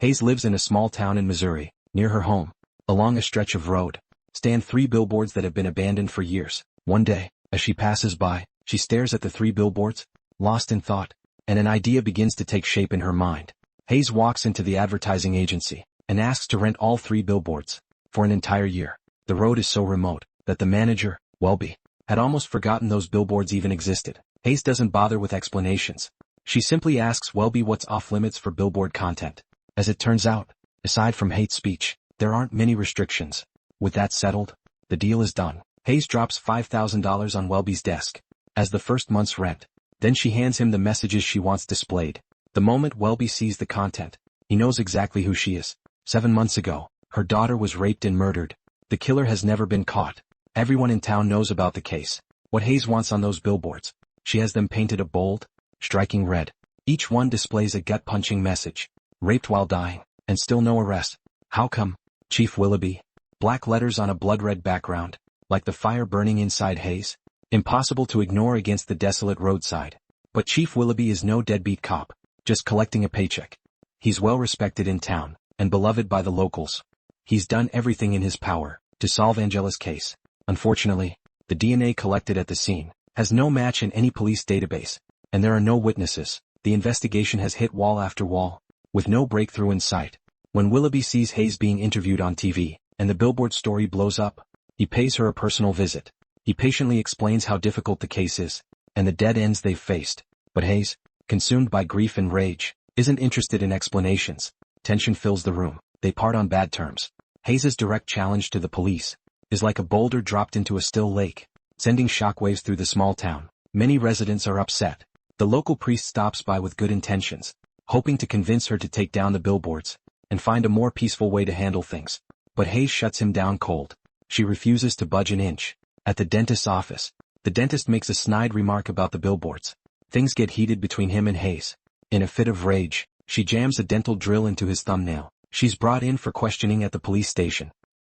Hayes lives in a small town in Missouri. Near her home, along a stretch of road, stand 3 billboards that have been abandoned for years. One day, as she passes by, she stares at the 3 billboards, lost in thought, and an idea begins to take shape in her mind. Hayes walks into the advertising agency and asks to rent all 3 billboards for an entire year. The road is so remote that the manager, Welby, had almost forgotten those billboards even existed. Hayes doesn't bother with explanations. She simply asks Welby what's off-limits for billboard content. As it turns out, aside from hate speech, there aren't many restrictions. With that settled, the deal is done. Hayes drops $5,000 on Welby's desk as the first month's rent. Then she hands him the messages she wants displayed. The moment Welby sees the content, he knows exactly who she is. 7 months ago, her daughter was raped and murdered. The killer has never been caught. Everyone in town knows about the case. What Hayes wants on those billboards, she has them painted a bold, striking red. Each one displays a gut-punching message. Raped while dying, and still no arrest. How come? Chief Willoughby. Black letters on a blood-red background, like the fire burning inside Hayes. Impossible to ignore against the desolate roadside. But Chief Willoughby is no deadbeat cop, just collecting a paycheck. He's well respected in town, and beloved by the locals. He's done everything in his power to solve Angela's case. Unfortunately, the DNA collected at the scene has no match in any police database, and there are no witnesses. The investigation has hit wall after wall, with no breakthrough in sight. When Willoughby sees Hayes being interviewed on TV, and the billboard story blows up, he pays her a personal visit. He patiently explains how difficult the case is, and the dead ends they've faced. But Hayes, consumed by grief and rage, isn't interested in explanations. Tension fills the room. They part on bad terms. Hayes's direct challenge to the police is like a boulder dropped into a still lake, sending shockwaves through the small town. Many residents are upset. The local priest stops by with good intentions, hoping to convince her to take down the billboards and find a more peaceful way to handle things. But Hayes shuts him down cold. She refuses to budge an inch. At the dentist's office, the dentist makes a snide remark about the billboards. Things get heated between him and Hayes. In a fit of rage, she jams a dental drill into his thumbnail. She's brought in for questioning at the police station.